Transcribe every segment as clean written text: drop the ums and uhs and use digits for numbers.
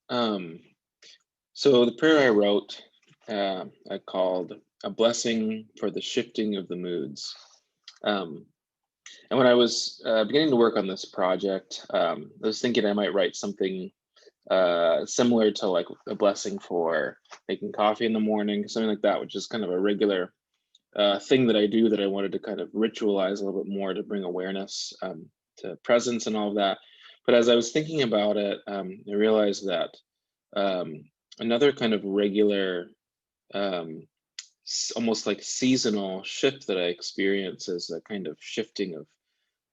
Um, so the prayer I wrote, I called a blessing for the shifting of the moods. Um, and when I was beginning to work on this project, I was thinking I might write something similar to like a blessing for making coffee in the morning, something like that, which is kind of a regular thing that I do that I wanted to kind of ritualize a little bit more to bring awareness to presence and all of that. But as I was thinking about it, I realized that um, another kind of regular, um, almost like seasonal shift that I experience is a kind of shifting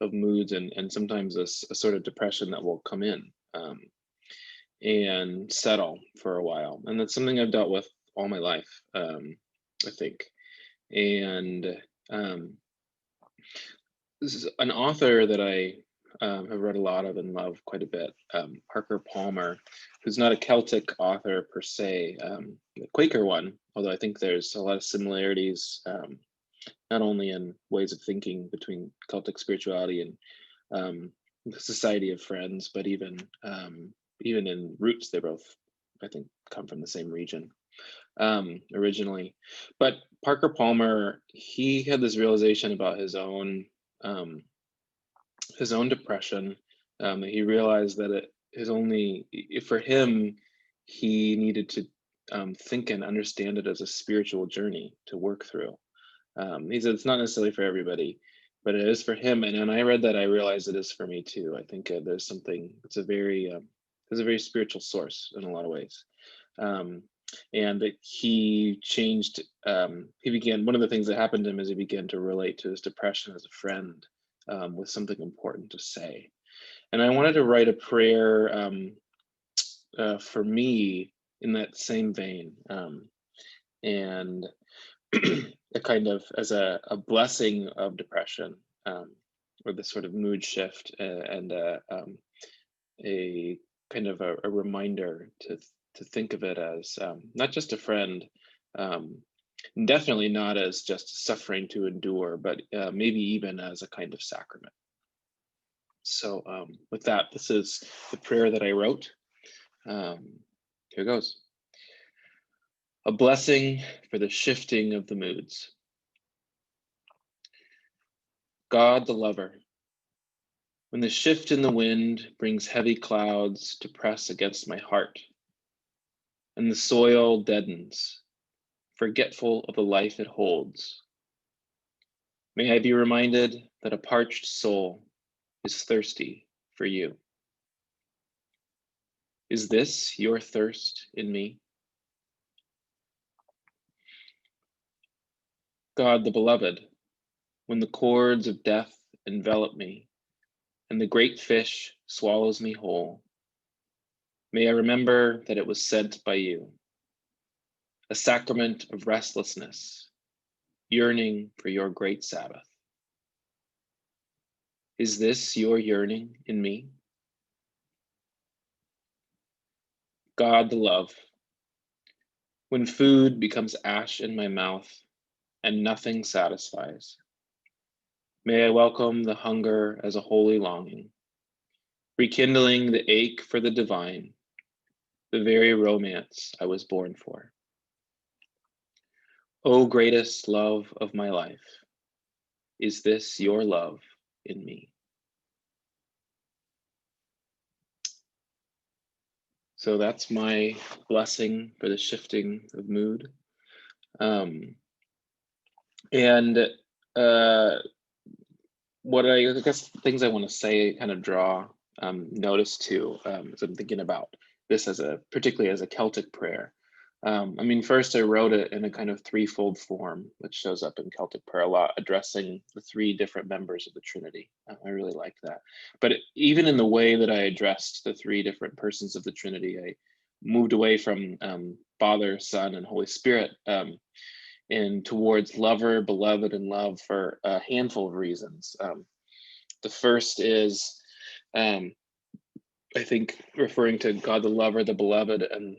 of moods and sometimes a sort of depression that will come in and settle for a while. And that's something I've dealt with all my life, I think. And um, this is an author that I have read a lot of and love quite a bit, Parker Palmer, who's not a Celtic author per se, the Quaker one, although I think there's a lot of similarities, not only in ways of thinking between Celtic spirituality and the Society of Friends, but even in roots, they both, I think, come from the same region originally. But Parker Palmer, he had this realization about um, his own depression. He realized that for him, he needed to think and understand it as a spiritual journey to work through. He said it's not necessarily for everybody, but it is for him. And when I read that, I realized it is for me too. I think there's something. It's a very spiritual source in a lot of ways. Um, and that he changed. He began. One of the things that happened to him is he began to relate to his depression as a friend with something important to say. And I wanted to write a prayer for me in that same vein. And a kind of as a blessing of depression, or this sort of mood shift, and a kind of a reminder to think of it as not just a friend, um, definitely not as just suffering to endure, but maybe even as a kind of sacrament. So with that, this is the prayer that I wrote. Here goes. A blessing for the shifting of the moods. God the lover, when the shift in the wind brings heavy clouds to press against my heart, and the soil deadens, forgetful of the life it holds, may I be reminded that a parched soul is thirsty for you. Is this your thirst in me? God the beloved, when the cords of death envelop me, and the great fish swallows me whole, may I remember that it was sent by you, a sacrament of restlessness, yearning for your great Sabbath. Is this your yearning in me? God the love, when food becomes ash in my mouth and nothing satisfies, may I welcome the hunger as a holy longing, rekindling the ache for the divine, the very romance I was born for. O greatest love of my life, is this your love in me? So that's my blessing for the shifting of mood. Um, and uh, what I guess things I want to say kind of draw notice to as I'm thinking about this as particularly as a Celtic prayer. I mean, first I wrote it in a kind of threefold form, which shows up in Celtic prayer a lot, addressing the three different members of the Trinity. I really like that. But even in the way that I addressed the three different persons of the Trinity, I moved away from Father, Son, and Holy Spirit, and towards lover, beloved, and love for a handful of reasons. The first is, um, I think, referring to God the lover, the beloved, and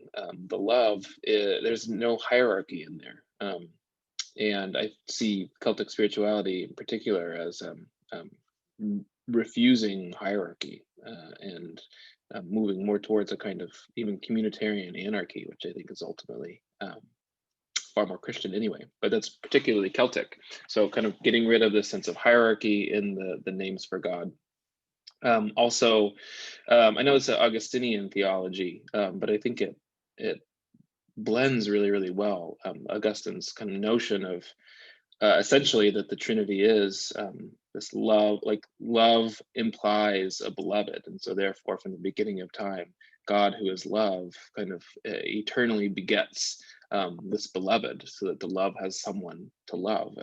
the love. There's no hierarchy in there, and I see Celtic spirituality in particular as refusing hierarchy and moving more towards a kind of even communitarian anarchy, which I think is ultimately far more Christian anyway, but that's particularly Celtic. So kind of getting rid of this sense of hierarchy in the names for God. Also, I know it's an Augustinian theology, but I think it blends really, really well. Augustine's kind of notion of essentially that the Trinity is this love, like love implies a beloved. And so therefore, from the beginning of time, God, who is love, kind of eternally begets this beloved, so that the love has someone to love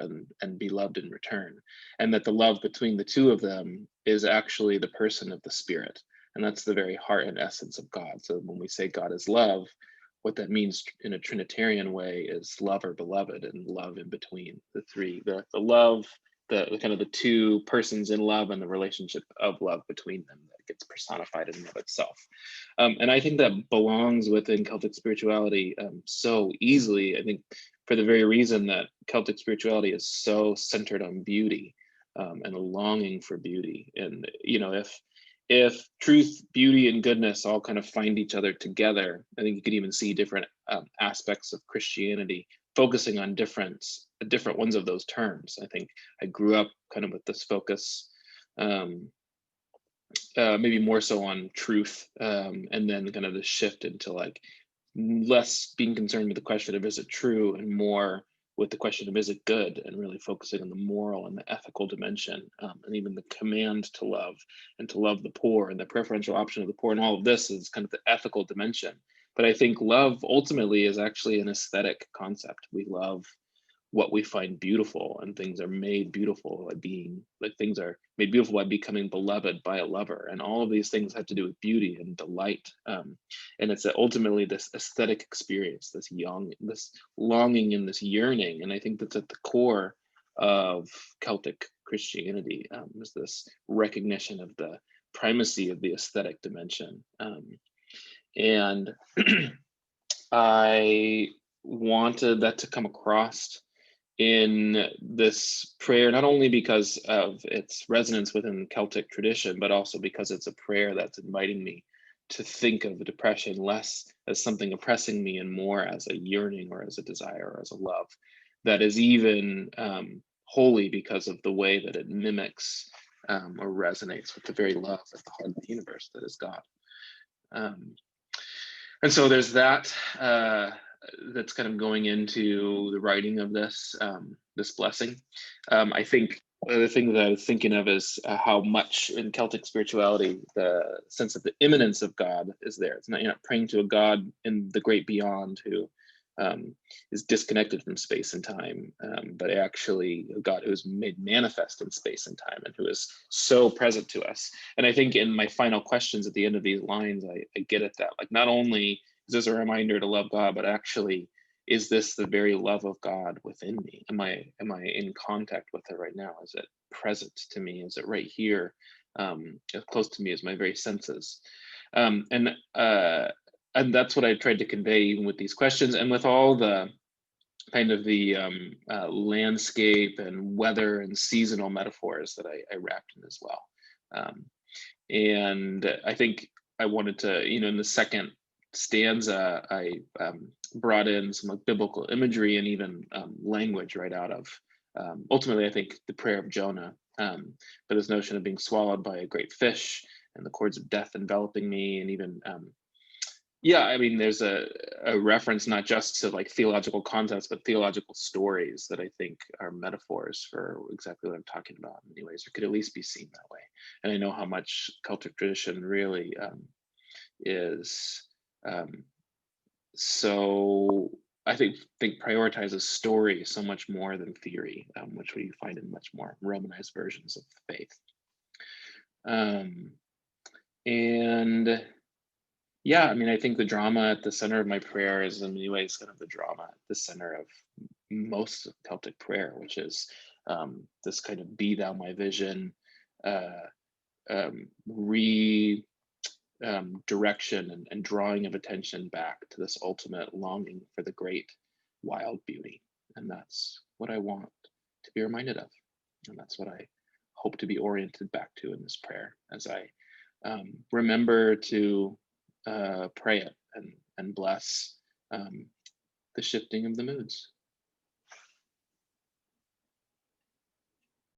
and be loved in return. And that the love between the two of them is actually the person of the Spirit. And that's the very heart and essence of God. So when we say God is love, what that means in a Trinitarian way is love or beloved, and love in between the three, the love, the kind of the two persons in love, and the relationship of love between them that gets personified in and of itself. And I think that belongs within Celtic spirituality so easily. I think for the very reason that Celtic spirituality is so centered on beauty and a longing for beauty. And if truth, beauty, and goodness all kind of find each other together, I think you could even see different aspects of Christianity focusing on different ones of those terms. I think I grew up kind of with this focus, maybe more so on truth, and then kind of the shift into like less being concerned with the question of is it true, and more with the question of is it good, and really focusing on the moral and the ethical dimension, and even the command to love and to love the poor and the preferential option of the poor, and all of this is kind of the ethical dimension. But I think love ultimately is actually an aesthetic concept. We love what we find beautiful, and things are made beautiful by being like things are made beautiful by becoming beloved by a lover, and all of these things have to do with beauty and delight, and it's ultimately this aesthetic experience, this longing and this yearning. And I think that's at the core of Celtic Christianity, is this recognition of the primacy of the aesthetic dimension, and I wanted that to come across in this prayer, not only because of its resonance within Celtic tradition, but also because it's a prayer that's inviting me to think of depression less as something oppressing me and more as a yearning or as a desire or as a love that is even holy because of the way that it mimics or resonates with the very love at the heart of the universe that is God. And so there's that. That's kind of going into the writing of this this blessing. I think the thing that I was thinking of is how much in Celtic spirituality the sense of the immanence of God is there. It's not, you're not praying to a God in the great beyond who is disconnected from space and time, but actually a God who is made manifest in space and time and who is so present to us. And I think in my final questions at the end of these lines, I get at that. Like, not only is this a reminder to love God, but actually, is this the very love of God within me? Am I in contact with it right now? Is it present to me? Is it right here, as close to me as my very senses? And that's what I tried to convey even with these questions, and with all the kind of the landscape and weather and seasonal metaphors that I wrapped in as well. And I think I wanted to, in the second stanza, I brought in some like biblical imagery and even language right out of ultimately, I think, the prayer of Jonah. But this notion of being swallowed by a great fish and the cords of death enveloping me, and even yeah, I mean, there's a reference not just to like theological concepts, but theological stories that I think are metaphors for exactly what I'm talking about in many ways, or could at least be seen that way. And I know how much Celtic tradition really is so, I think prioritizes story so much more than theory, which we find in much more Romanized versions of faith. And yeah, I mean, I think the drama at the center of my prayer is in many ways kind of the drama at the center of most of Celtic prayer, which is this kind of be thou my vision, direction and drawing of attention back to this ultimate longing for the great wild beauty. And that's what I want to be reminded of. And that's what I hope to be oriented back to in this prayer as I remember to pray it and bless um, the shifting of the moods.